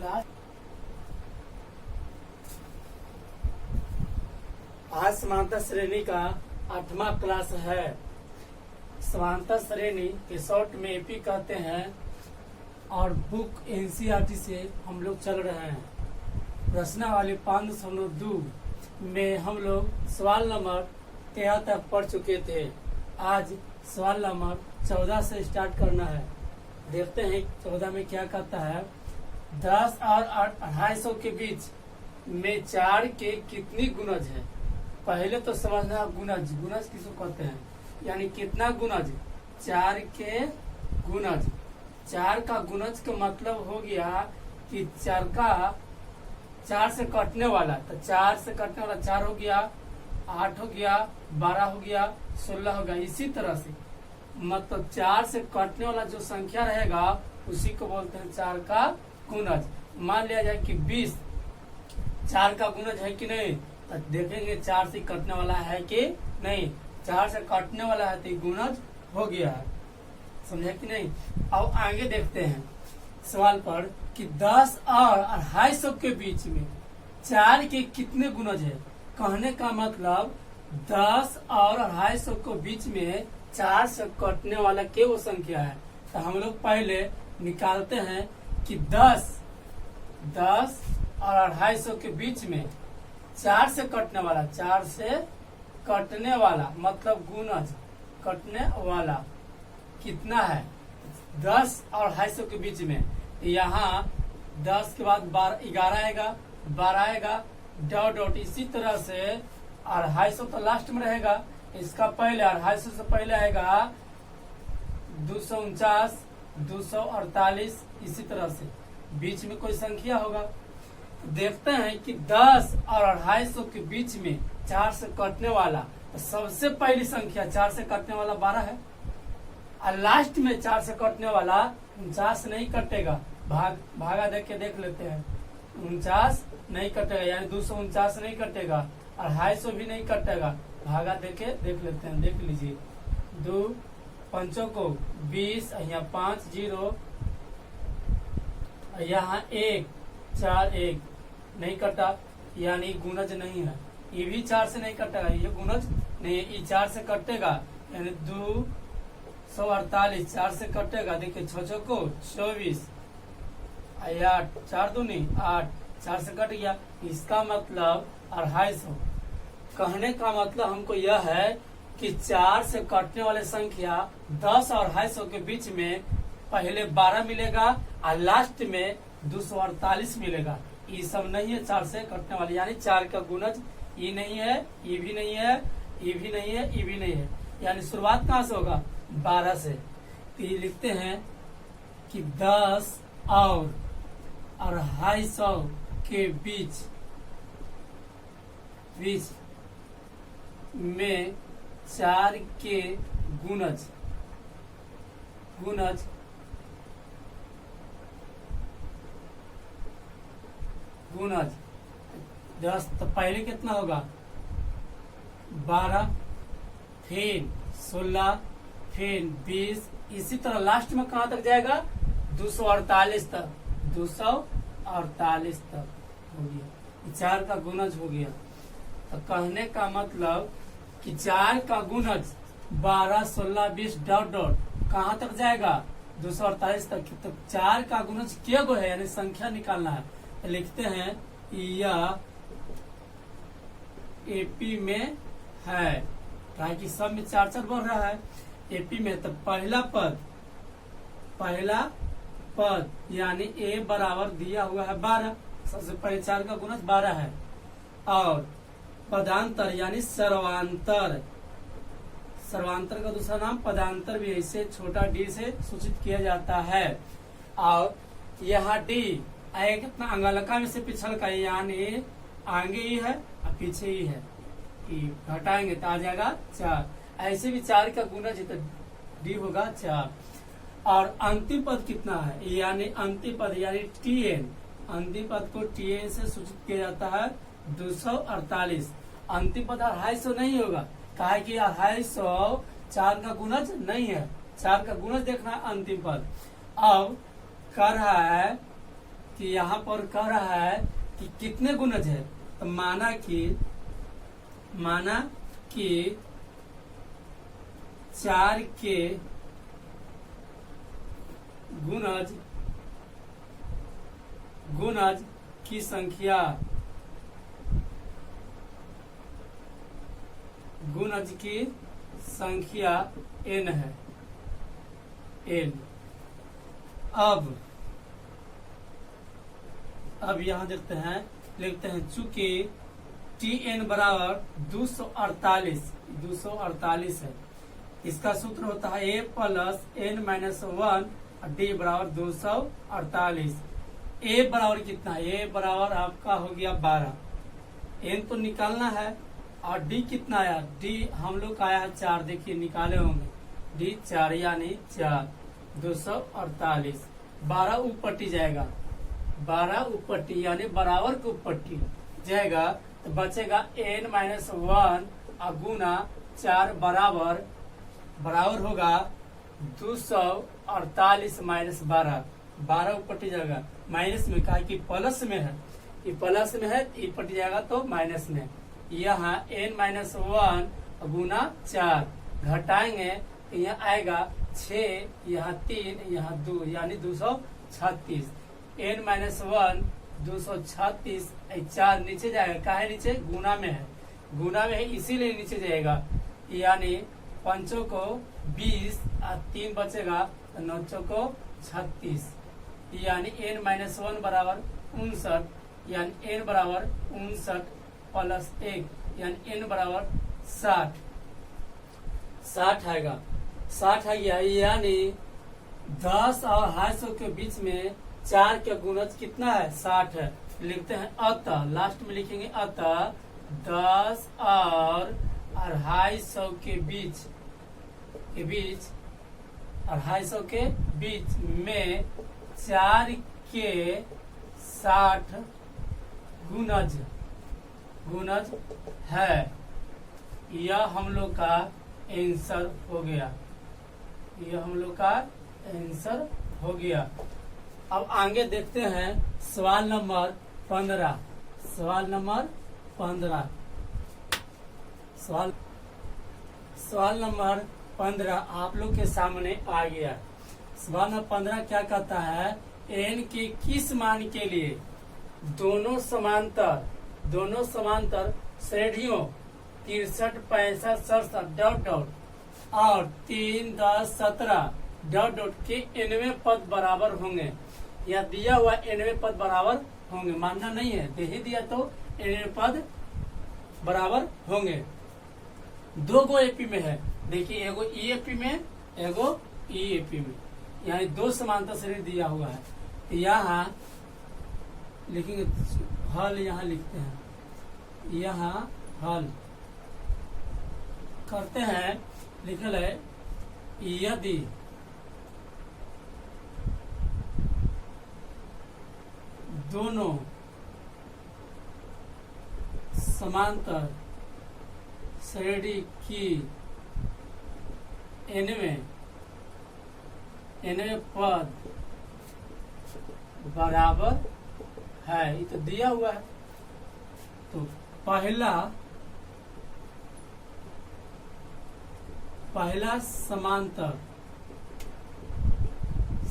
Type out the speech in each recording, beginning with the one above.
Class आज समांतर श्रेणी का 8वां क्लास है। समांतर श्रेणी के शॉर्ट में एपी कहते हैं और बुक एनसीईआरटी से हम लोग चल रहे हैं। प्रश्नावली 5.2 में हम लोग सवाल नंबर 13 तक पढ़ चुके थे। आज सवाल नंबर 14 से स्टार्ट करना है। देखते हैं 14 में क्या कहता है। 10 और 250 के बीच में 4 के कितनी गुणज है। पहले तो समझना गुणज किसको कहते हैं, यानी कितना गुणज, 4 के गुणज। 4 का गुणज का मतलब हो गया कि 4 से कटने वाला, तो 4 से कटने वाला 4 हो गया, 8 हो गया, 12 हो गया, 16 हो गया। इसी तरह से मतलब 4 से कटने वाला जो संख्या रहेगा उसी को बोलते हैं 4 का गुणज। मान लिया जाए कि 20 4 का गुणज है कि नहीं, तो देखेंगे 4 से कटने वाला है कि नहीं। 4 से कटने वाला है तो गुणज हो गया है, समझे कि नहीं। अब आगे देखते हैं सवाल पर कि 10 और 250 के बीच में 4 के कितने गुणज है। कहने का मतलब 10 और 250 के बीच में 4 से कटने वाला के वो संख्या है। तो हम लोग पहले निकालते हैं कि 10 और 250 के बीच में 4 से कटने वाला, 4 से कटने वाला मतलब गुणज कटने वाला कितना है। 10 और 250 के बीच में यहाँ 10 के बाद 11 आएगा, 12 आएगा, डॉट। इसी तरह से 250 तो लास्ट में रहेगा। इसका पहले 250 से पहले आएगा 249, 248। इसी तरह से बीच में कोई संख्या होगा। देखते हैं कि 10 और 250 के बीच में 4 से कटने वाला, तो सबसे पहली संख्या 4 से कटने वाला 12 है और लास्ट में 4 से कटने वाला 49 नहीं कटेगा। भागा देख के देख लेते हैं। 49 नहीं कटेगा, यानी 249 नहीं कटेगा और 250 भी नहीं कटेगा। भागा देख लेते हैं, देख लीजिए। 2 5 को 20, यहाँ 5 0, यहाँ 1 4 1 नहीं कटा, यानी गुणज नहीं है। ये भी 4 से नहीं कटेगा, ये गुणज नहीं है। ये 4 से कटेगा, यानी 248 4 से कटेगा। देखिए 6 को 24, 8 4 दूनी 8, 4 से कट गया। इसका मतलब 250। कहने का मतलब हमको यह है कि 4 से कटने वाले संख्या 10 और 250 के बीच में पहले 12 मिलेगा और लास्ट में 248 मिलेगा। ये सब नहीं है 4 से कटने वाले, यानी 4 का गुणज ये नहीं है, ये भी नहीं है, ये भी नहीं है, ये भी नहीं है। यानी शुरुआत कहाँ से होगा, 12 से। तो ये लिखते हैं कि 10 और 250 के बीच में 4 के गुणज 10, तो पहले कितना होगा 12, फिर 16, फिर 20। इसी तरह लास्ट में कहाँ तक जाएगा, 248 तक, 248 तक हो गया। 4 का गुणज हो गया। तो कहने का मतलब कि 4 का गुणज 12 16 20 डॉट कहाँ तक जाएगा, 248 तक। तो 4 का गुणज क्या गो है, यानी संख्या निकालना है। तो लिखते हैं यह एपी में है, ताकि सब में 4 बढ़ रहा है। एपी में तो पहला पद यानी ए बराबर दिया हुआ है 12। सबसे पहले 4 का गुणज 12 है। और पदांतर यानी सर्वांतर का दूसरा नाम पदांतर भी, इसे छोटा डी से सूचित किया जाता है। और यह डी कितना अंगलका में से पिछल का, यानी आगे ही है और पीछे ही है। घटाएंगे तो आ जाएगा 4। ऐसे भी 4 का गुणज है तो डी होगा 4। और अंतिम पद कितना है, यानी अंतिम पद यानी टीएन, अंतिम पद को टीएन से सूचित किया जाता है 248। अंतिम पद 250 नहीं होगा, कहा कि 250 4 का गुणज नहीं है। 4 का गुणज देखना है अंतिम पद। अब कर रहा है कि यहाँ पर कह रहा है कि कितने गुणज है, तो माना कि 4 के गुणज की संख्या n है, n। अब यहाँ देखते हैं, लिखते हैं चूंकि Tn बराबर 248 है, इसका सूत्र होता है a plus n minus 1 d बराबर 248। a बराबर कितना है, a बराबर आपका हो गया 12, n तो निकालना है, और d कितना आया, d हम लोग का आया है 4, देखिए निकाले होंगे, d 4 यानी 4, 248। 12 ऊपट्टी जाएगा, 12 ऊपट्टी यानी बराबर के ऊपट्टी जाएगा, तो बचेगा n माइनस 1 गुना 4 बराबर होगा 248 माइनस 12 ऊपट्टी जाएगा, माइनस में कहा कि प्लस में है, ये प्लस में है, ये पट्टी जाएगा तो माइनस में। यहाँ n माइनस 1 गुना 4 घटाएंगे तो यहाँ आएगा 6, यहाँ 3, यहाँ 2 यानी 236। n माइनस 1 236, 4 नीचे जाएगा, काहे नीचे, गुना में है, इसीलिए नीचे जाएगा, यानी 5 को 20 और 3 बचेगा, 9 को 36, यानी n माइनस 1 बराबर 59, यानी n बराबर 59 प्लस 1 यानी n बराबर 60 आएगा, 60 आ गया, यानी 10 और 250 के बीच में 4 का गुणज कितना है, 60 है। लिखते हैं अतः, लास्ट में लिखेंगे अतः 10 और 250 के बीच 250 के बीच में 4 के 60 गुणज है। यह हम लोग का आंसर हो गया, अब आगे देखते हैं सवाल नंबर 15। सवाल नंबर 15 आप लोग के सामने आ गया। सवाल नंबर 15 क्या कहता है, n के किस मान के लिए दोनों समांतर श्रेणियों 63, 65, 67 ... और 3, 10, 17 ... के nवें पद बराबर होंगे, या दिया हुआ nवें पद बराबर होंगे, मानना नहीं है, दे ही दिया तो nवें पद बराबर होंगे। 2 गो एपी में है, देखिए एगो ईएपी में, एगो ईएपी में, यानी 2 समांतर श्रेणी दिया हुआ है। यहाँ लिखेंगे हल, यहाँ लिखते हैं, यहाँ हल करते हैं, लिखल है यदि दोनों समांतर श्रेणी की nवें पद बराबर है, ये तो दिया हुआ है, तो पहला समांतर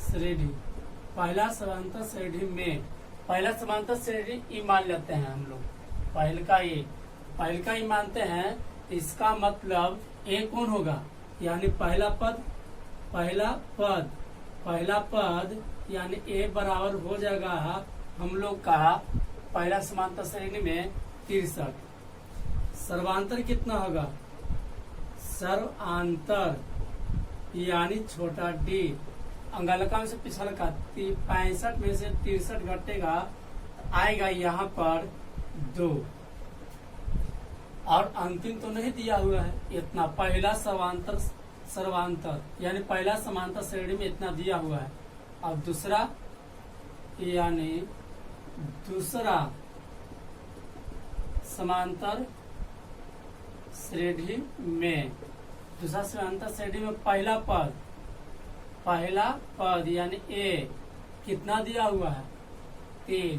श्रेणी में पहला समांतर श्रेणी ई मान लेते हैं हम लोग, पहल का ही मानते हैं, इसका मतलब ए कौन होगा, यानी पहला पद यानी ए बराबर हो जाएगा हम लोग का पहला समांतर श्रेणी में 63। सर्वांतर कितना होगा, सर्वांतर यानी छोटा डी, अंगलका से पिछल का 65 में से 63 घटेगा, आएगा यहाँ पर 2, और अंतिम तो नहीं दिया हुआ है इतना, पहला सर्वांतर यानी पहला समांतर श्रेणी में इतना दिया हुआ है, अब दूसरा समांतर श्रेणी में पहला पद यानी ए कितना दिया हुआ है, 3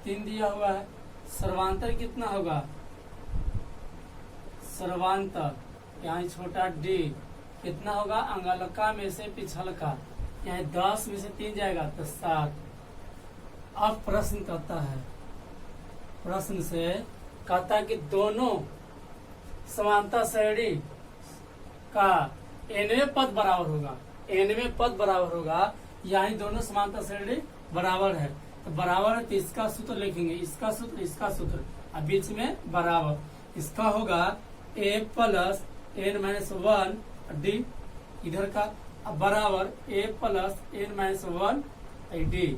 3 दिया हुआ है। सर्वांतर कितना होगा? सर्वांतर यहाँ छोटा d कितना होगा? अंगलका में से पिछलका, यहाँ 10 में से 3 जाएगा तो 7। अब प्रश्न कहता है, प्रश्न से कहता है कि दोनों समांतर श्रेणी का nवें पद बराबर होगा। nवें पद बराबर होगा, यानी दोनों समांतर श्रेणी बराबर है। तो बराबर है तो इसका सूत्र लिखेंगे, इसका सूत्र अब बीच में बराबर। इसका होगा a plus n minus 1 d, इधर का अब बराबर a plus n minus 1 d।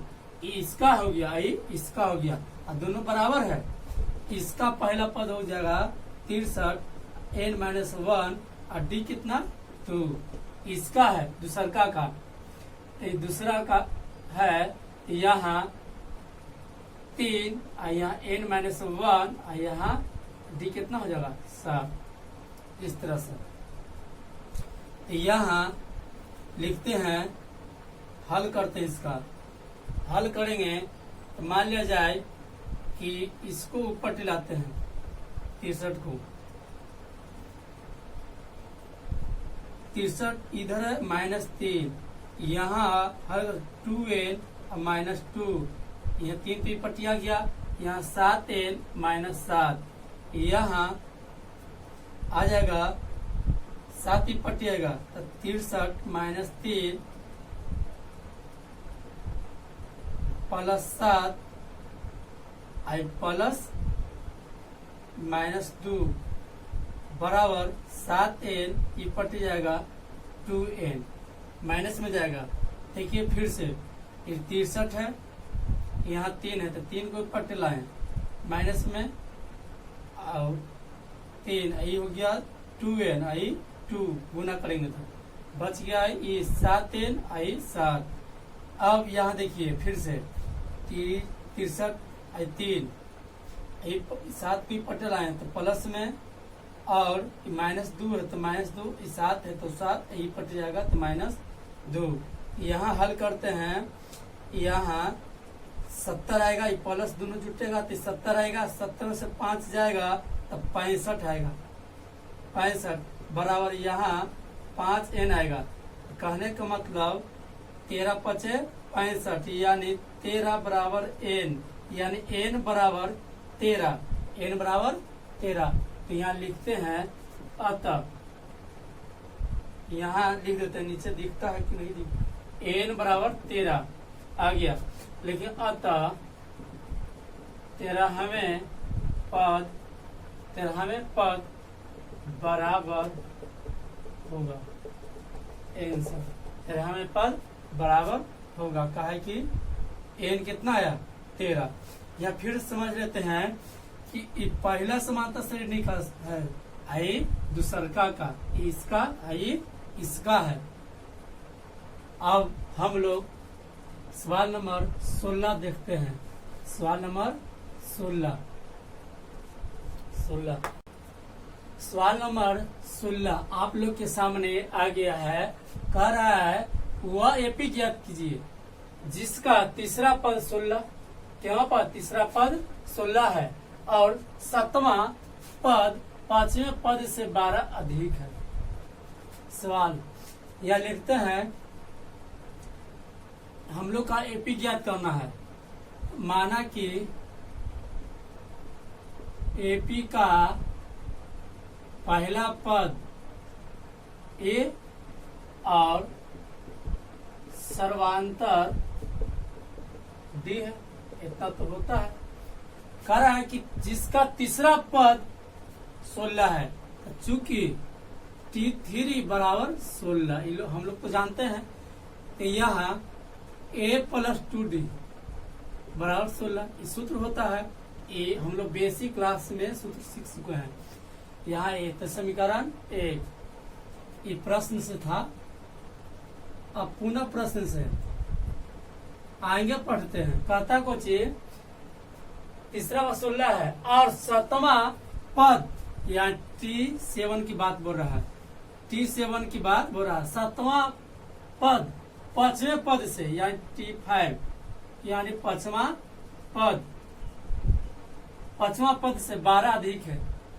इसका हो गया, इसका हो गया, अब दोनों बराबर है। इसका पहला पद हो जाएगा 63 n माइनस 1 और d कितना 2। इसका है दूसरा का, दूसरा का है यहाँ 3 और यहाँ n माइनस 1 और यहाँ d कितना हो जाएगा 7। इस तरह से यहाँ लिखते हैं, हल करते हैं। इसका हल करेंगे तो मान लिया जाए कि इसको ऊपर टिलाते हैं 63 को, 63 इधर है -3, यहाँ हर 2n माइनस 2, यहाँ 3 पे पटिया गया, यहाँ 7n माइनस 7, यहाँ आ जाएगा 7 ही पटिएगा तो 63 माइनस 3 प्लस 7 आई प्लस माइनस 2 बराबर 7n, ये पट जाएगा 2n, माइनस में जाएगा। देखिए फिर से 63 है, यहाँ 3 है तो 3 को पट लाए माइनस में, और 3 आई हो गया 2n, आई 2 गुना करेंगे तो बच गया ये 7n आई 7। अब यहाँ देखिए फिर से 63 आई 3, 7 की पटल आए तो प्लस में, और -2 है तो -2, 7 है तो 7, ये पट जाएगा तो -2। यहाँ हल करते हैं, यहाँ 70 आएगा, ये प्लस दोनों जुटेगा तो 70 आएगा, 70 से 5 जाएगा तो 65 आएगा, 65 बराबर यहाँ 5n आएगा। कहने का मतलब 13 पचे 65, यानी 13 बराबर n, यानी n बराबर 13, n बराबर 13। तो यहाँ लिखते हैं अतः, यहाँ लिख देते हैं, नीचे दिखता है कि नहीं दिखता, n बराबर 13 आ गया। लेकिन अतः 13वें पद बराबर होगा n से, 13वें पद बराबर होगा। कहा है कि n कितना आया 13। या फिर समझ लेते हैं कि पहला समांतर श्रेणी का है, आई दूसरा का, इसका आई इसका है। अब हम लोग सवाल नंबर 16 देखते हैं। सवाल नंबर 16, सवाल नंबर 16 आप लोग के सामने आ गया है। कह रहा है वह एपी ज्ञात कीजिए जिसका तीसरा पद 16, क्या पद तीसरा पद 16 है और 7वां पद 5वें पद से 12 अधिक है। सवाल यह लिखते हैं, हम लोग का एपी ज्ञात करना है। माना कि एपी का पहला पद ए और सर्वांतर डी है, इतना तो होता है। कह रहा है कि जिसका तीसरा पद 16 है, चूंकि T3 बराबर 16 हम लोग तो जानते हैं, तो यहाँ a प्लस 2d बराबर 16 सूत्र होता है। ए हम लोग बेसिक क्लास में सूत्र सीख चुके हैं। यहाँ ए तो समीकरण 1, ये प्रश्न से था। अब पुनः प्रश्न से आएंगे, पढ़ते हैं। कहता कुछ तीसरा 16 है और 7वां पद, यहाँ T7 की बात बोल रहा है, T7 की बात बोल रहा है। 7वां पद 5वें पद से, यानी T5 यानी पांचवा पद, पांचवा पद से 12 अधिक है।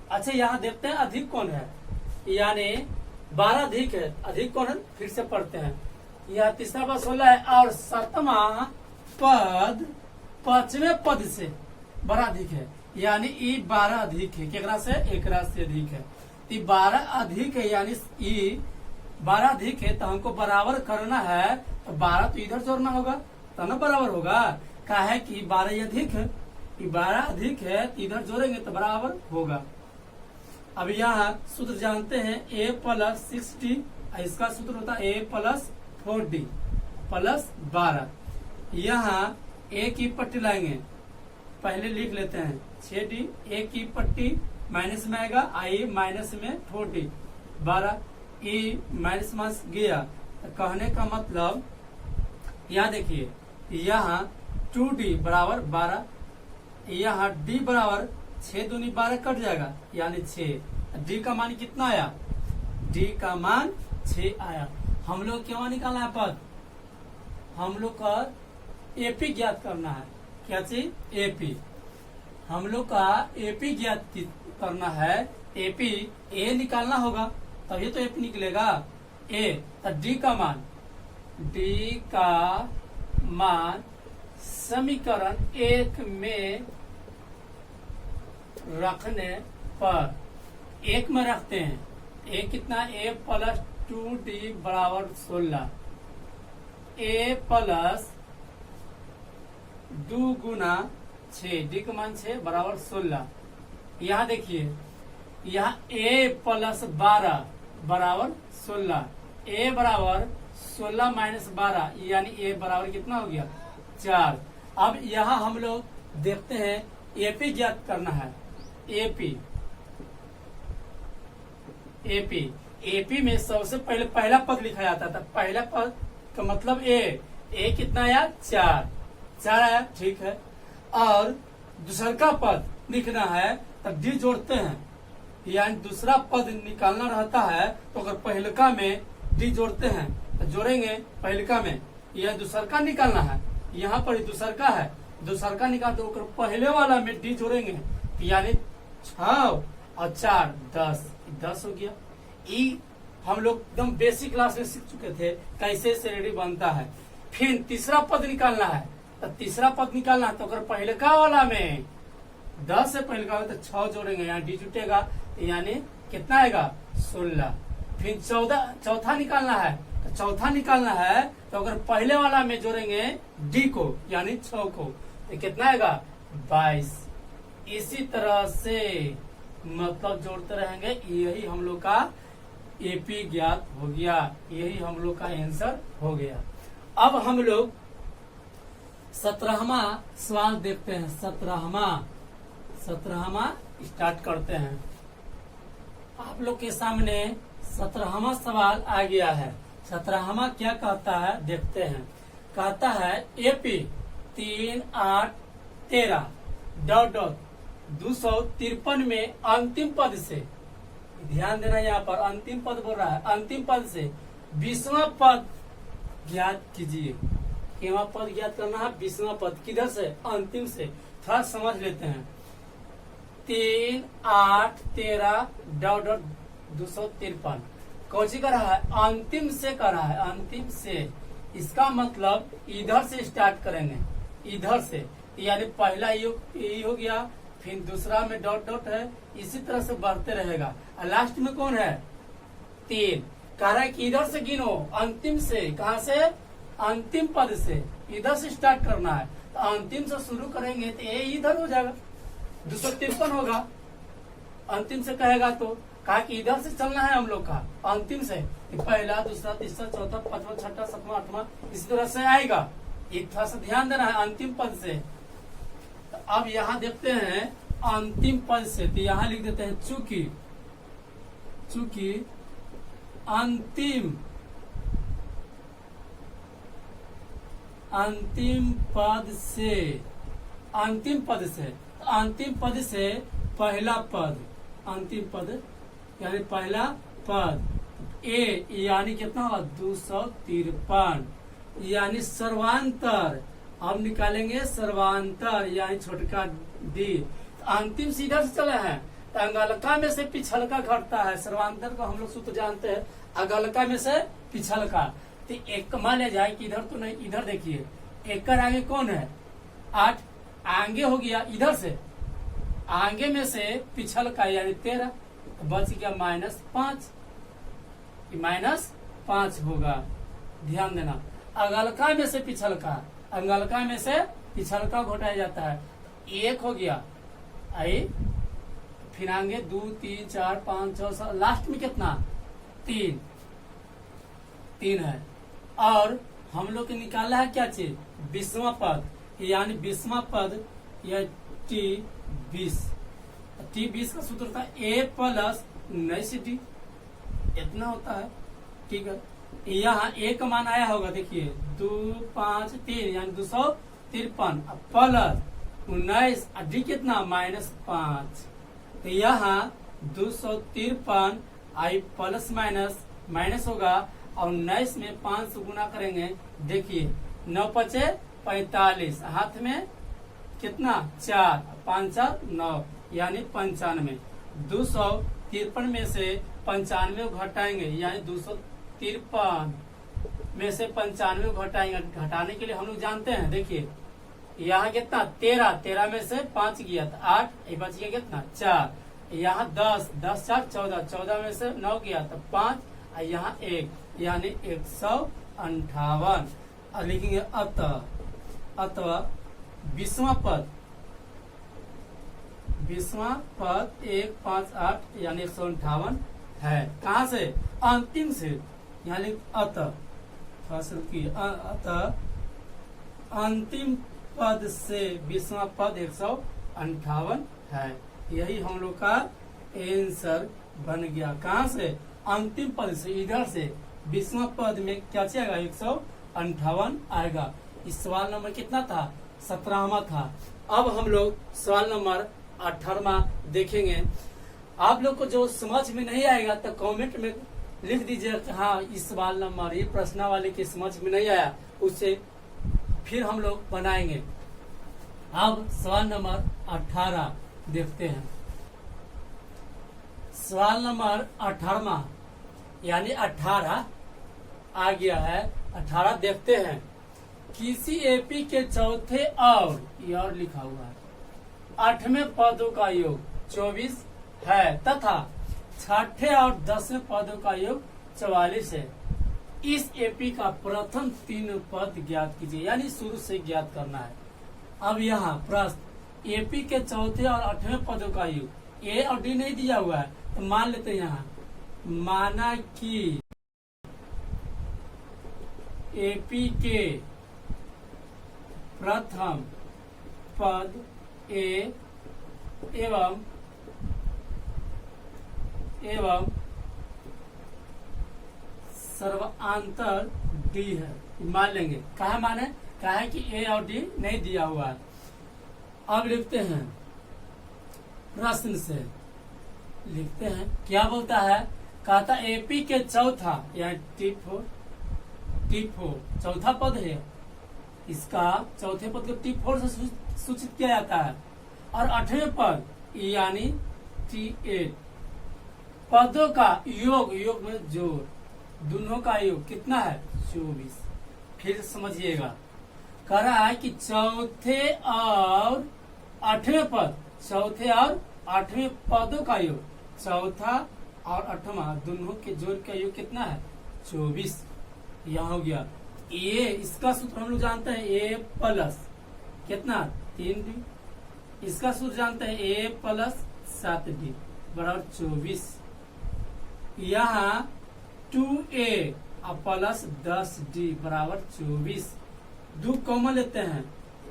अच्छा यहाँ देखते हैं अधिक कौन है, यानी 12 अधिक है, अधिक कौन है फिर से पढ़ते हैं। यह तीसरा पद 16 है और सातवां पद पांचवें पद से बड़ा अधिक है, यानी ई 12 अधिक है, केकरा से, एकरा से अधिक है। ई 12 अधिक है, यानी ई 12 अधिक है, तो हमको बराबर करना है, तो 12 तो इधर जोड़ना होगा तो ना बराबर होगा। क्या है कि 12 अधिक है, ये 12 अधिक है, तो इधर जोड़ेंगे तो बराबर होगा। अब यहाँ सूत्र जानते हैं a प्लस 60, इसका सूत्र होता है a प्लस 4d प्लस 12। यहाँ a की पट्टी लाएंगे, पहले लिख लेते हैं 6d, a की पट्टी माइनस में आएगा, i माइनस में 4d 12, e माइनस माइनस गया। तो कहने का मतलब यहाँ देखिए, यहाँ 2d बराबर 12, यहाँ d बराबर 6 दूनी 12 कट जाएगा, यानी 6। d का मान कितना आया, d का मान 6 आया। हम लोग क्या निकालना है पद, हम लोग का एपी ज्ञात करना है। क्या चीज, एपी, हम लोग का एपी ज्ञात करना है। एपी ए निकालना होगा तभी तो एपी निकलेगा। ए तो डी का मान, डी का मान समीकरण 1 में रखने पर, 1 में रखते हैं, ए कितना, ए प्लस 2d बराबर 16, ए प्लस 2 गुना 6, डी का मान 6 बराबर 16। यहाँ देखिए, यहाँ a प्लस 12 बराबर 16, a बराबर 16 माइनस 12, यानी a बराबर कितना हो गया, 4। अब यहाँ हम लोग देखते हैं एपी ज्ञात करना है। एपी, एपी, एपी में सबसे पहले पहला पद लिखा जाता था। पहला पद का मतलब ए कितना आया, 4 आया, ठीक है। और दूसरा का पद लिखना है तब डी जोड़ते हैं, यानी दूसरा पद निकालना रहता है तो अगर पहलका में डी जोड़ते हैं तो जोड़ेंगे पहलका में, यह दूसरा का निकालना है। यहाँ पर दूसरा का है, दूसरा का निकाल तो पहले वाला में डी जोड़ेंगे, यानी 6 और 4 10 हो गया। ई हम लोग एकदम बेसिक क्लास में सीख चुके थे कैसे श्रेणी बनता है। फिर तीसरा पद निकालना है, तो तीसरा पद निकालना है तो अगर पहलका वाला में 10 से पहलका वाला तो 6 जोड़ेंगे, यहाँ डी जुटेगा, यानी कितना आएगा, 16। फिर चौथा निकालना है, तो चौथा निकालना है तो अगर पहले वाला में जोड़ेंगे डी को, यानी 6 को, तो कितना आएगा, 22। इसी तरह से मतलब जोड़ते रहेंगे, यही हम लोग का एपी ज्ञात हो गया, यही हम लोग का आंसर हो गया। अब हम लोग 17वां सवाल देखते हैं। 17वां स्टार्ट करते हैं। आप लोग के सामने 17वां सवाल आ गया है। 17वां क्या कहता है देखते हैं। कहता है एपी 3 8 13 डॉट 253 में अंतिम पद से, ध्यान देना यहाँ पर अंतिम पद बोल रहा है, अंतिम पद से 20वां पद ज्ञात कीजिए। केवा पद ज्ञात करना है, 20वां पद, किधर से, अंतिम से। थोड़ा समझ लेते हैं। 3 8 13 डॉट 253 कौन सी कर रहा है, अंतिम से कर रहा है, अंतिम से। इसका मतलब इधर से स्टार्ट करेंगे, इधर से, यानी पहला ये हो गया, फिर दूसरा में डॉट डॉट है, इसी तरह से बढ़ते रहेगा। और लास्ट में कौन है, 3। कह रहा है कि इधर से गिनो, अंतिम से, कहा से, अंतिम पद से, इधर से स्टार्ट करना है। तो अंतिम से शुरू करेंगे तो ये इधर हो जाएगा, 253 होगा। अंतिम से कहेगा तो कहा कि इधर से चलना है हम लोग का, अंतिम से, पहला दूसरा तीसरा चौथा पांचवा छठा सातवां आठवां, इसी तरह से आएगा। एक थोड़ा सा ध्यान देना है अंतिम पद से। तो अब यहाँ देखते हैं अंतिम पद से, तो यहाँ लिख देते हैं चूंकि अंतिम पद से पहला पद, अंतिम पद यानी पहला पद ए, यानी कितना होगा, 253, यानी सर्वांतर अब निकालेंगे सर्वांतर यानी छोटका डी। अंतिम सीधा से चले हैं तो अंगलका में से पिछलका घटता है। सर्वांतर को हम लोग सूत्र जानते हैं, अगलका में से पिछलका। तो एक मान लिया जाए कि इधर तो नहीं, इधर देखिए एक कर आगे कौन है 8, आगे हो गया इधर से, आगे में से पिछलका यानी 13, तो बच गया -5, -5 होगा। ध्यान देना, अगलका में से पिछलका, अंगलका में से पिछलका घटाया जाता है। 1 हो गया, आई फिर आगे 2 3 4 5 6 7, लास्ट में कितना 3 है। और हम लोग के निकाला है क्या चीज 20वां पद, यानी 20वां पद या T20। T20 का सूत्र था A + 19D, इतना होता है। ठीक है, यहाँ A का मान आया होगा, देखिए 2 5 3 यानी 253 प्लस 19 D कितना -5। तो यहाँ 253 आई प्लस माइनस होगा और 19 में 5 से गुना करेंगे। देखिए 9 × 5 = 45, हाथ में कितना 4, 5 × 4 = 9 यानी 95। 253 में से 95 घटाएंगे यानी 253 में से 95 घटाएंगे। घटाने के लिए हम लोग जानते हैं, देखिए यहाँ कितना 13 में से 5 गया तो 8, ये बच गया कितना 4। यहाँ 10 4 14 में से 9 गया तो 5, यहाँ 1 यानी 158। और लिखेंगे अतः 20वां पद 158 यानी 158 है। कहाँ से अंतिम से, यहाँ लिख अतः अंतिम पद से 20वां पद 158 है। यही हम लोग का आंसर बन गया। कहाँ से अंतिम पद से, इधर से 20वां पद में क्या आएगा 158 आएगा। इस सवाल नंबर कितना था 17वां था। अब हम लोग सवाल नंबर 18वां देखेंगे। आप लोग को जो समझ में नहीं आएगा तो कमेंट में लिख दीजिए कि हाँ इस सवाल नंबर, ये प्रश्नावली के समझ में नहीं आया, उससे फिर हम लोग बनाएंगे। अब सवाल नंबर 18 देखते हैं। सवाल नंबर 18वां यानी 18 आ गया है। 18 देखते हैं। किसी एपी के चौथे और लिखा हुआ है 8वें पदों का योग 24 है तथा 6ठे और 10वें पदों का योग 44 है। इस एपी का प्रथम 3 पद ज्ञात कीजिए, यानी शुरू से ज्ञात करना है। अब यहाँ प्रश्न एपी के चौथे और 8वें पदों का योग ए और डी नहीं दिया हुआ है, तो मान लेते हैं यहाँ माना कि एपी के प्रथम पद ए एवं सर्वांतर डी है। मान लेंगे, कहा माने कहा है कि ए और डी नहीं दिया हुआ है। अब लिखते हैं प्रश्न से, लिखते हैं क्या बोलता है। कहता एपी के चौथा यानी T4 चौथा पद है, इसका चौथे पद को T4 से सूचित किया जाता है। और 8वें पद यानी T8 पदों का योग में जोड़, दोनों का योग कितना है 24। फिर समझिएगा, कह रहा है कि चौथे और 8वें पदों का योग, चौथा और 8वां दोनों के जोड़ का योग कितना है 24। यहाँ हो गया ए, इसका सूत्र हम लोग जानते हैं ए प्लस कितना 3D, इसका सूत्र जानते हैं ए प्लस 7D बराबर 24। यहाँ 2A प्लस 10D बराबर 24। 2 कॉमन लेते हैं,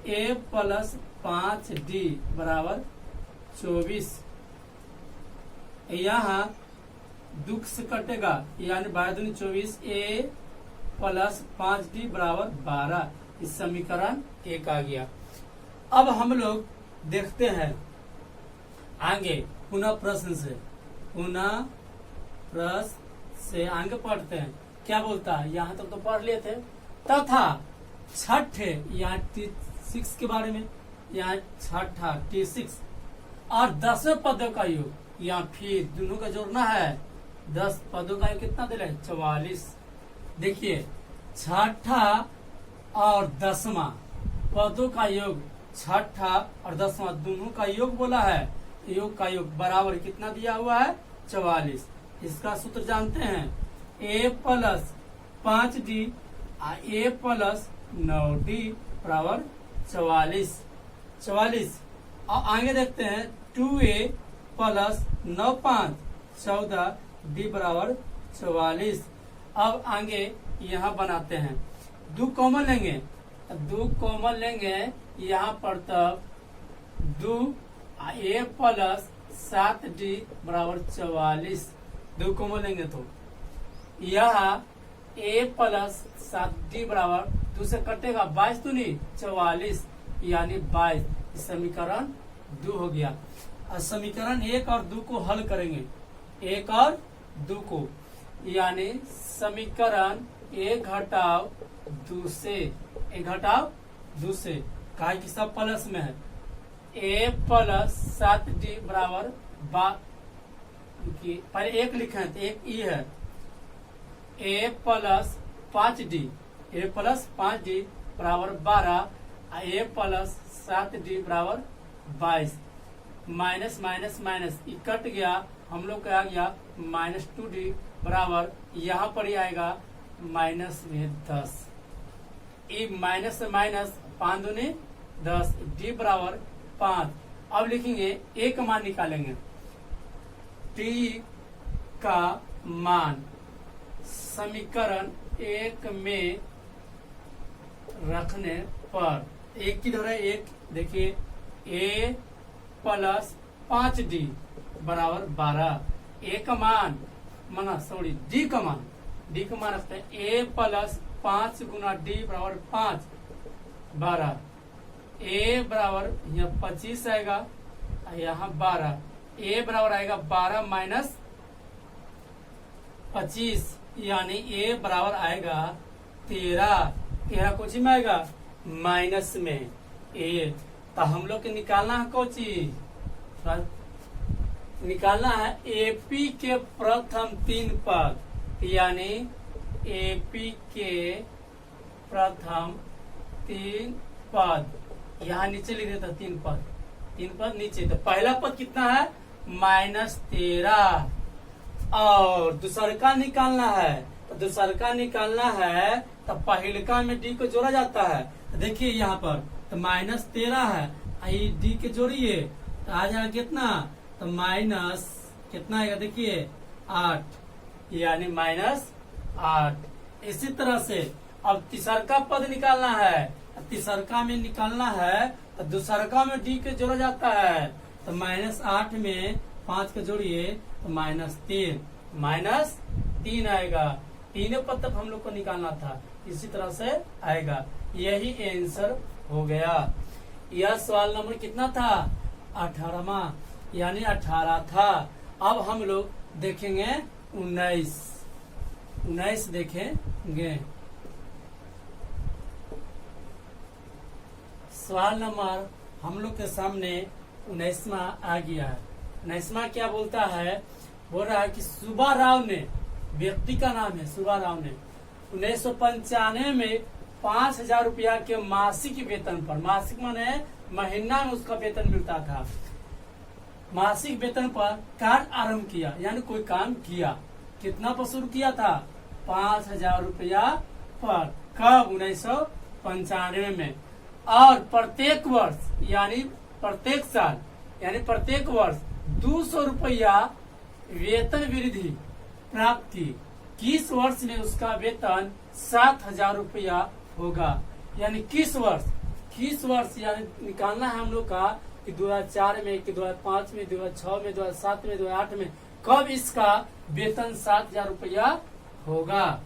A प्लस 5D बराबर 24। यहाँ दुख से कटेगा यानी 12 × 24, A प्लस 5D बराबर 12। इस समीकरण 1 आ गया। अब हम लोग देखते हैं आगे पुनः प्रश्न से आगे पढ़ते हैं। क्या बोलता है, यहाँ तक तो पढ़ लिए थे। तथा छठे, यहाँ T6 के बारे में, यहाँ छठा T6 और 10वें पदों का योग, यहाँ फिर दोनों का जोड़ना है। 10 पदों का योग कितना दे रहे हैं? 44। देखिए छठा और 10वां पदों का योग, छठा और 10वां दोनों का योग बोला है। योग का योग बराबर कितना दिया हुआ है? 44। इसका सूत्र जानते हैं, a plus 5d a plus 9d बराबर 44। 44 और आगे देखते हैं 2a प्लस 9 5 14d बराबर 44। अब आगे यहाँ बनाते हैं, 2 कॉमन लेंगे, 2 कॉमन लेंगे यहाँ पर, तब 2 a प्लस 7d बराबर 44। 2 कॉमन लेंगे तो यहाँ a प्लस 7d बराबर 2 से कटेगा 22 तो नहीं 44, यानी 22। समीकरण 2 हो गया। और समीकरण 1 और 2 को हल करेंगे, 1 और 2 को, यानी समीकरण 1 घटाव 2 से, 1 घटाव 2 से, कहा कि सब प्लस में है। a प्लस 7d बराबर पहले 1 लिखे हैं तो 1 ई है, a plus 5d, a plus 5d बराबर 12, a प्लस 7d बराबर 22। माइनस माइनस माइनस कट गया, हम लोग का आ गया -2d बराबर, यहाँ पर ही आएगा माइनस में 10। ये माइनस से माइनस 5 दूनी 10, d बराबर 5। अब लिखेंगे a का मान निकालेंगे, t का मान समीकरण 1 में रखने पर, 1 किधर है? 1 देखिए, a प्लस 5d बराबर 12, a का मान d का मान रखते हैं, a प्लस 5 गुना d बराबर 5, 12, a बराबर यहाँ 25 आएगा, यहाँ 12, a बराबर आएगा 12 माइनस 25, यानी a बराबर आएगा 13। 13 कुछ में आएगा माइनस में a, तो हम लोग के निकालना है कौन चीज? निकालना है एपी के प्रथम 3 पद, यानी एपी के प्रथम 3 पद, यहाँ नीचे लिख देता 3 पद, 3 पद नीचे। तो पहला पद कितना है? -13। और दूसर का निकालना है, तो दूसर का निकालना है तो पहलका में डी को जोड़ा जाता है। तो देखिए यहाँ पर तो -13 है, आई डी के जोड़िए तो आ जाएगा कितना? तो माइनस कितना आएगा? देखिए 8, यानी -8। इसी तरह से अब तीसरका पद निकालना है, तीसरका में निकालना है तो दूसरका में डी के जोड़ा जाता है, तो -8 में 5 के जोड़िए तो -3 आएगा। तीनों पद तक हम लोग को निकालना था, इसी तरह से आएगा। यही आंसर हो गया। यह सवाल नंबर कितना था? 18वां, यानी 18 था। अब हम लोग देखेंगे 19 देखेंगे। सवाल नंबर हम लोग के सामने 19वां आ गया है। 19वां क्या बोलता है? बोल रहा है कि सुब्बा राव ने, व्यक्ति का नाम है सुब्बा राव ने, 1995 में 5000 रुपया के मासिक वेतन पर, मासिक माने महीना में उसका वेतन मिलता था, मासिक वेतन पर कार्य आरंभ किया, यानी कोई काम किया। कितना पर शुरू किया था? 5000 रुपया पर। कब? 1995 में। और प्रत्येक वर्ष यानी प्रत्येक साल यानी प्रत्येक वर्ष 200 रुपया वेतन वृद्धि प्राप्त की। किस वर्ष में उसका वेतन 7000 रुपया होगा? यानी किस वर्ष यानी निकालना है हम लोग का कि 2004 में, कि 2005 में, 2006 में, 2007 में, 2008 में, कब इसका वेतन 7000 रुपया होगा?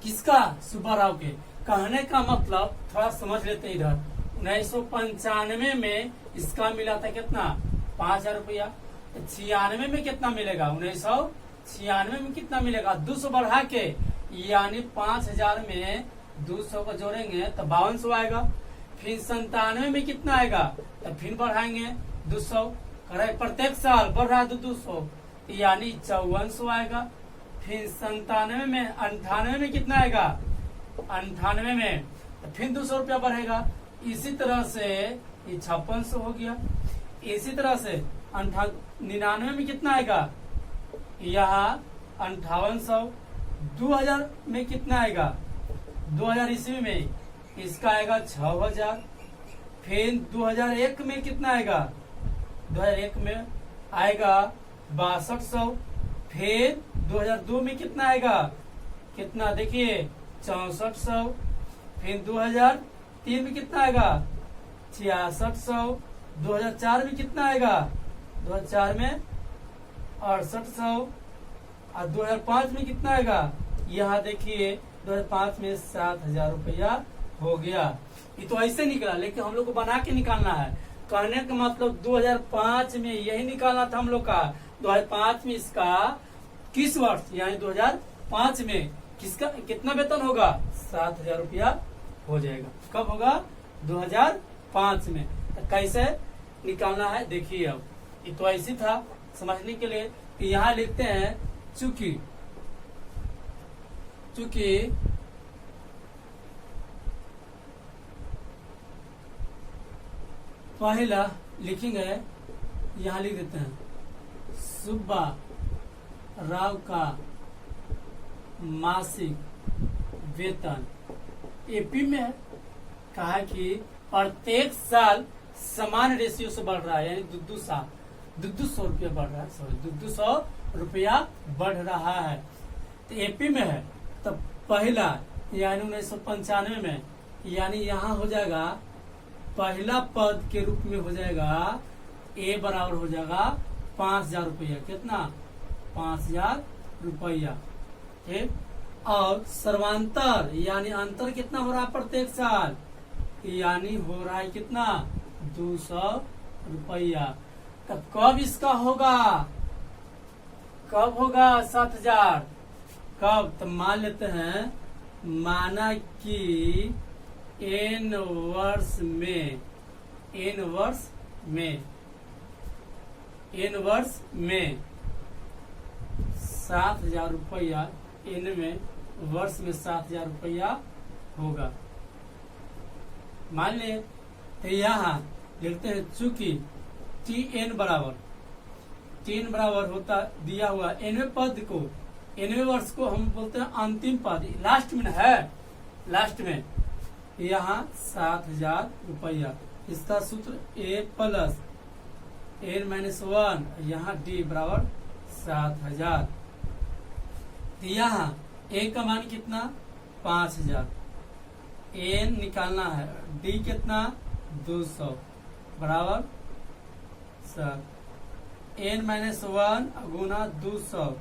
किसका? सुब्बा राव के। कहने का मतलब थोड़ा समझ लेते हैं इधर। 1995 में इसका मिला था कितना? 5000 रुपया। 96 में कितना मिलेगा? 1996 में कितना मिलेगा? 200 बढ़ा के, यानी 5000 में 200 को जोड़ेंगे तो 5200 आएगा। फिर 97 में कितना आएगा, तो फिर बढ़ाएंगे 200, प्रत्येक साल बढ़ रहा है 200, यानी 5400 आएगा। फिर 97 में 98 में कितना आएगा, 98 में तो फिर 200 रुपया बढ़ेगा। इसी तरह से ये 5600 हो गया। इसी तरह से 99 में कितना आएगा, यहाँ 5800। 2000 में कितना आएगा, 2000 ईस्वी में इसका आएगा 6000। फिर 2001 में कितना आएगा, 2001 में आएगा 6200। फिर 2002 में कितना आएगा, कितना देखिए 6400। फिर 2003 में कितना आएगा 6600। 2004 में कितना आएगा, 2004 में 6800। और 2005 में कितना आएगा, यहाँ देखिए 2005 में 7000 रुपया हो गया। ये तो ऐसे निकला, लेकिन हम लोग को बना के निकालना है। कहने का मतलब 2005 में यही निकालना था हम लोग का। 2005 में इसका किस वर्ष, यानी 2005 में किसका कितना वेतन होगा, 7000 रुपया हो जाएगा। कब होगा, 2005 में। तो कैसे निकालना है देखिए। अब ये तो ऐसी था समझने के लिए कि यहाँ लिखते हैं चूंकि पहला लिखेंगे, यहाँ लिख देते हैं सुब्बा राव का मासिक वेतन। एपी में कहा कि प्रत्येक साल समान रेशियो से बढ़ रहा है, यानी 200 रुपया बढ़ रहा है, 200 रुपया बढ़ रहा है। तो एपी में है तो पहला यानी 1995 में, यानी यहाँ हो जाएगा पहला पद के रूप में हो जाएगा ए बराबर हो जाएगा 5000 रुपया। कितना, 5000 रुपया। ठीक। और सर्वांतर यानी अंतर कितना हो रहा है प्रत्येक साल, यानी हो रहा है कितना, 200 रुपया। तब कब इसका होगा, कब होगा 7000, कब, तो मान लेते हैं, माना कि n वर्ष में 7000 रुपया, n में वर्ष में 7000 रुपया होगा। मान ले तो यहाँ लिखते हैं चूंकि TN बराबर होता दिया हुआ nवें पद को, nवें वर्ष को हम बोलते हैं अंतिम पद, लास्ट में है, लास्ट में यहाँ 7000 रुपया। इसका सूत्र A प्लस n-1, यहाँ D बराबर 7000। यहाँ A का मान कितना, 5000, n निकालना है, D कितना 200 बराबर 7, n-1 गुना 200,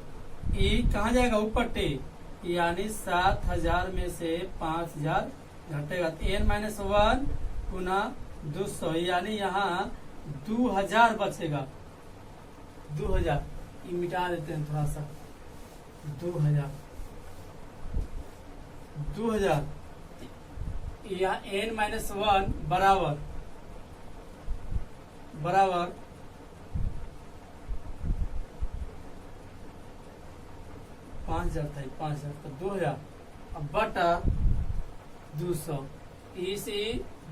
E कहाँ जाएगा ऊपर टे, यानी 7000 में से 5000 घटेगा, n-1 गुना 200 यानी यहाँ 2000 बचेगा। 2000 ये मिटा देते हैं थोड़ा सा, 2000 या n-1 बराबर 5000 था, 5000 तो 2000 अब बटा 200, इसी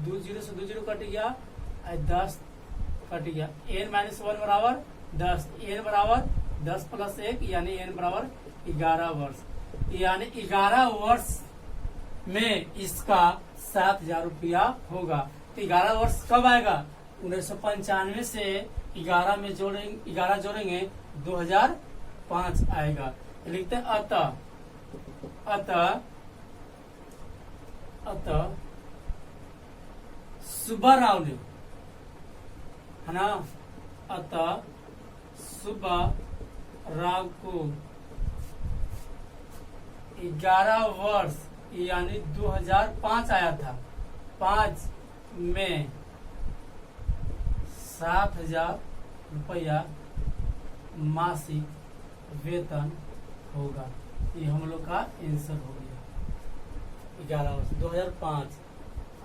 20 से 20 कट गया, 10 कट गया। n-1 बराबर 10, n बराबर 10 प्लस 1 यानी n बराबर 11 वर्ष, यानी 11 वर्ष में इसका 7000 रुपया होगा। तो 11 वर्ष कब आएगा, 1995 से 11 में जोड़ेंगे, 11 जोड़ेंगे 2005 आएगा। लिखते हैं अतः सुब्बा राव ने, है ना, अतः सुब्बा राव को 11 वर्ष यानी 2005 आया था, 5 में 7000 रुपया मासिक वेतन होगा। ये हम लोग का आंसर हो गया। 11 वर्ष 2005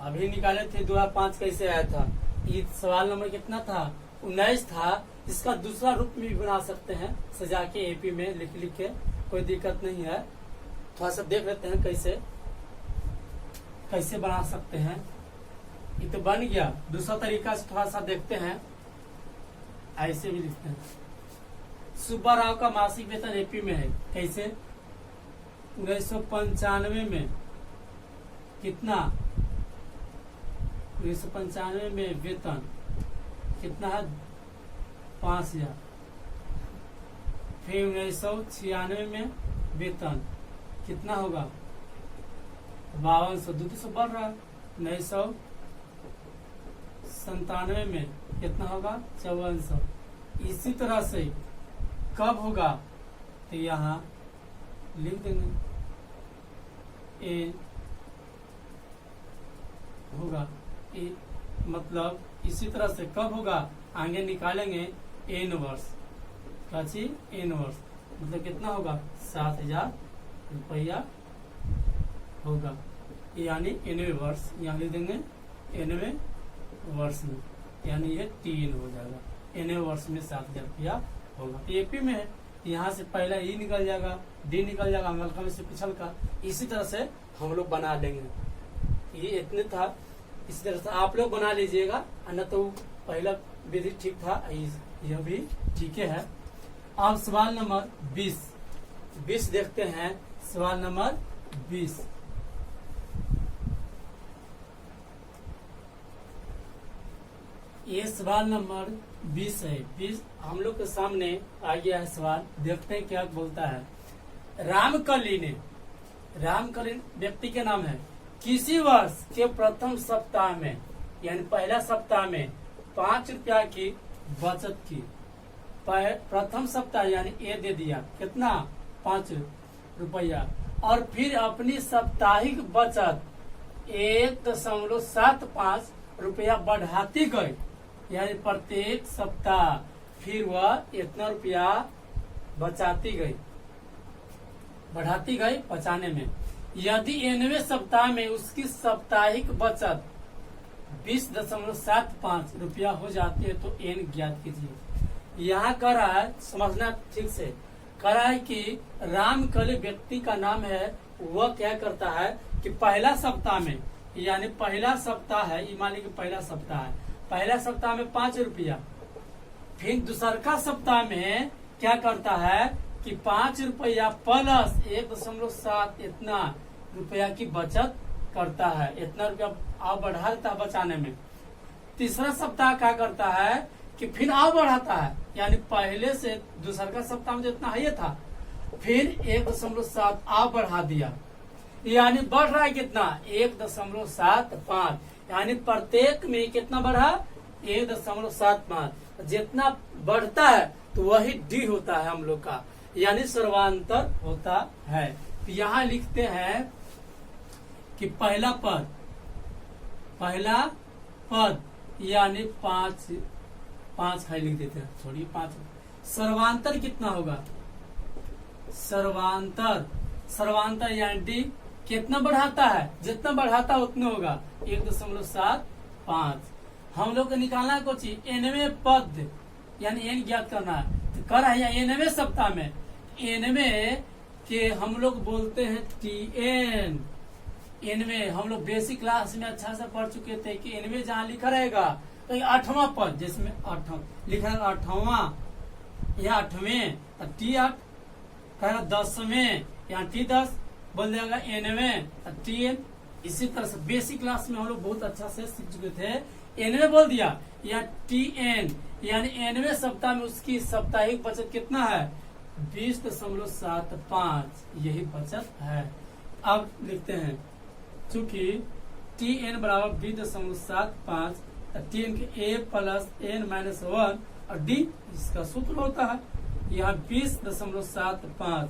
अभी निकाले थे। 2005 कैसे आया था? ये सवाल नंबर कितना था? 19 था। इसका दूसरा रूप में भी बना सकते हैं, सजा के एपी में लिख के, कोई दिक्कत नहीं है। थोड़ा सा देख लेते हैं कैसे बना सकते हैं। ये तो बन गया। दूसरा तरीका से थोड़ा सा देखते हैं, ऐसे भी लिखते हैं। सुब्बा राव का मासिक वेतन एपी में है। कैसे? 1995 में कितना? 1995 में वेतन कितना है? 5000। फिर 1996 में वेतन कितना होगा? 5200। 200 बढ़ रहा है। 1997 में कितना होगा? 5400। इसी तरह से कब होगा? तो यहाँ लिख देंगे ए होगा। ए मतलब इसी तरह से कब होगा? आगे निकालेंगे एन वर्ष। काची एन वर्ष मतलब कितना होगा? 7000 रुपया होगा, यानी एनवे वर्ष। यहाँ लिख देंगे एनवे वर्ष में, यानी ये 3 हो जाएगा। एनवे वर्ष में 7000 रुपया होगा। एपी में है, यहाँ से पहला ई निकल जाएगा, डी निकल जाएगा, हल्का में से पिछल का। इसी तरह से हम लोग बना लेंगे। ये इतने था, इसी तरह से आप लोग बना लीजिएगा, अन्य तो पहला विधि ठीक था, यह भी ठीक है। अब सवाल नंबर 20 देखते हैं। सवाल नंबर 20 ये सवाल नंबर 20 है। 20 हम लोग के सामने आ गया है सवाल। देखते हैं क्या बोलता है। रामकलीन व्यक्ति के नाम है। किसी वर्ष के प्रथम सप्ताह में, यानी पहला सप्ताह में 5 रुपया की बचत की। प्रथम सप्ताह यानी ए दे दिया, कितना? 5 रुपया। और फिर अपनी साप्ताहिक बचत 1.75 रुपया बढ़ाती गई, यानी प्रत्येक सप्ताह फिर वह इतना रुपया बढ़ाती गई बचाने में। यदि 90वें सप्ताह में उसकी साप्ताहिक बचत 20.75 रुपया हो जाती है तो एन ज्ञात कीजिए। यहाँ कह रहा है, समझना ठीक से, कह रहा है कि रामकली व्यक्ति का नाम है। वह क्या करता है कि पहला सप्ताह में, यानी पहला सप्ताह है, ये मान लीजिए पहला सप्ताह है, पहला सप्ताह में 5 रुपया। फिर दूसरा सप्ताह में क्या करता है कि 5 रुपया प्लस 1.7 इतना रुपया की बचत करता है। इतना रुपया और बढ़ा देता है बचाने में। तीसरा सप्ताह क्या करता है कि फिर और बढ़ाता है, यानी पहले से दूसरा सप्ताह में जितना है था, फिर 1.7 और बढ़ा दिया, यानी बढ़ रहा है कितना? 1.75, यानी प्रत्येक में कितना बढ़ा? 1.75। जितना बढ़ता है तो वही डी होता है हम लोग का, यानी सर्वांतर होता है। यहाँ लिखते हैं कि पहला पद यानी 5 है, लिख देते हैं, छोड़िए 5। सर्वांतर कितना होगा? सर्वांतर यानी डी कितना बढ़ाता है? जितना बढ़ाता है उतना होगा 1.75। हम लोग को निकालना है कुछ एनवे पद, यानी एन ज्ञात करना है। तो कर रहा है एनवे सप्ताह में, एनवे के हम लोग बोलते हैं टीएन। एनवे हम लोग बेसिक क्लास में अच्छा से पढ़ चुके थे कि एनवे जहाँ लिखा रहेगा तो 8वां पद, जिसमें 8 लिखा है 8वां या 8वें, टी 8 कहेगा 10वें, यहाँ टी 10 बोल देगा एनवे टीएन। इसी तरह से बेसिक क्लास में हम लोग बहुत अच्छा से सीख चुके थे। एनवे बोल दिया या टीएन, यानी एनवे सप्ताह में उसकी साप्ताहिक बचत कितना है? 20.75, यही बचत है। अब लिखते हैं, चूंकि टीएन बराबर 20.75, टीएन के ए प्लस एन माइनस 1 और डी इसका सूत्र होता है। यहाँ 20.75,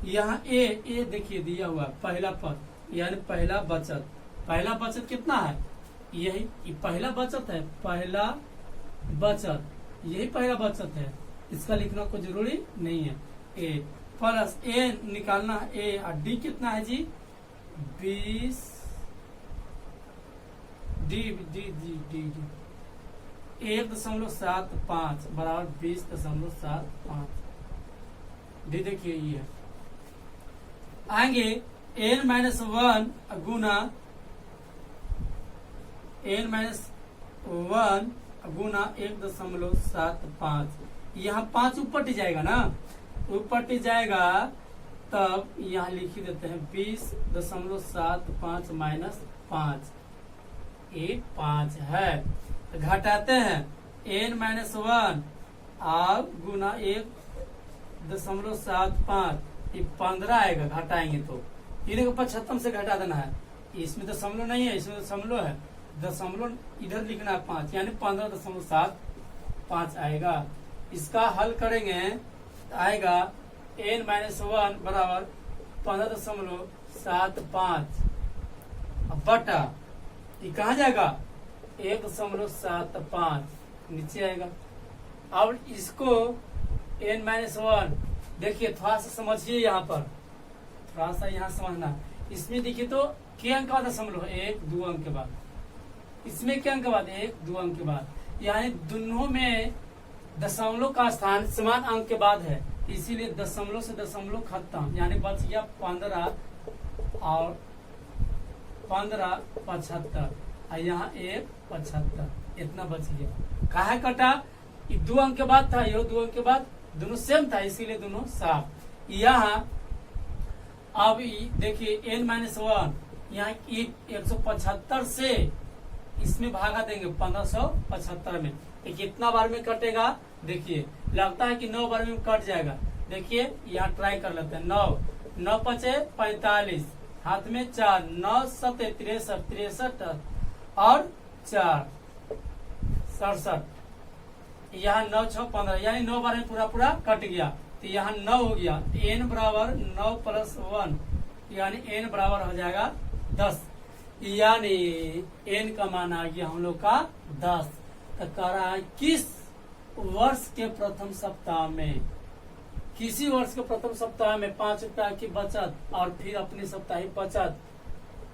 यहाँ ए देखिए दिया हुआ पहला पद, यानी पहला बचत कितना है? यही पहला बचत है, यही पहला बचत है। इसका लिखना कोई जरूरी नहीं है। ए प्लस ए निकालना है, ए और डी कितना है जी? 20 डी 1.75 बराबर 20.75 डी। देखिए ये आएंगे n-1 गुना n-1 गुना 1.75। यहाँ 5 ऊपर टी जाएगा ना, ऊपर टी जाएगा, तब यहाँ लिख ही देते हैं 20.75 माइनस 5, ये 5 है। घटाते हैं n-1 और गुना 1.75, ये 15 आएगा। घटाएंगे तो इन्हें को 75 से घटा देना है। इसमें दशमलव नहीं है, इसमें दशमलव है, दशमलव इधर लिखना है 5, यानी 15.75 आएगा। इसका हल करेंगे आएगा n-1 बराबर 15.75 बटा ये कहाँ जाएगा 1.75 नीचे आएगा। अब इसको n-1 देखिए, थोड़ा सा समझिए, यहाँ पर थोड़ा सा यहाँ समझना। इसमें देखिए तो क्या अंक का दशमलव है, 1 2 अंक के बाद। इसमें क्या अंक के बाद 1 2 अंक के बाद, यानी दोनों में दशमलव का स्थान समान अंक के बाद है, इसीलिए दशमलव से दशमलव खत्म, यानी बच गया 15 और 15.75 और यहाँ 1.75, इतना बच गया। काहे कटा, ये 2 अंक के बाद था, ये 2 अंक के बाद, दोनों सेम था, इसीलिए दोनों साफ। यहाँ अब देखिए n-1 यहाँ 175 से इसमें भागा देंगे 1575 में, तो कितना बार में कटेगा देखिए, लगता है कि 9 बार में कट जाएगा। देखिए यहाँ ट्राई कर लेते हैं। 9 5 45, हाथ में 4, 9 7 63 और 4 67, यहाँ 9 6 15, यानी 9 बार में पूरा कट गया, तो यहाँ 9 हो गया। n बराबर 9 + 1, यानी n बराबर हो जाएगा 10, यानी n का मान आ गया हम लोग का 10। तो कह रहा है किस वर्ष के प्रथम सप्ताह में, किसी वर्ष के प्रथम सप्ताह में 5 रुपया की बचत और फिर अपनी साप्ताहिक बचत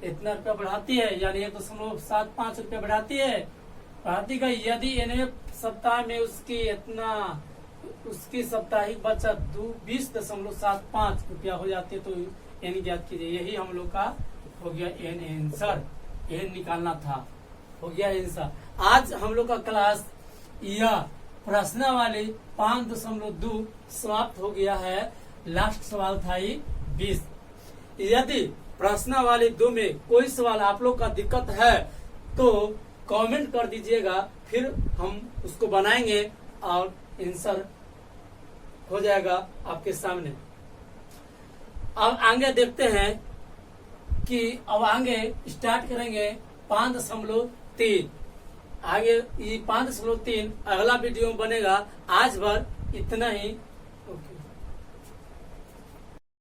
इतना रुपया बढ़ाती है, यानी 1.75 रुपया बढ़ाती है, बढ़ाती गई। यदि 9वें सप्ताह में उसकी साप्ताहिक बचत 20.75 रुपया हो जाती है, तो n ज्ञात कीजिए। यही हम लोग का हो गया n आंसर, n निकालना था, हो गया आंसर। आज हम लोग का क्लास यह प्रश्नावली 5.2 समाप्त हो गया है। लास्ट सवाल था ये 20। यदि प्रश्नावली 2 में कोई सवाल आप लोग का दिक्कत है तो कमेंट कर दीजिएगा, फिर हम उसको बनाएंगे और आंसर हो जाएगा आपके सामने। अब आगे देखते हैं कि अब आगे स्टार्ट करेंगे 5.3। आगे ये 5.3 अगला वीडियो में बनेगा। आज भर इतना ही।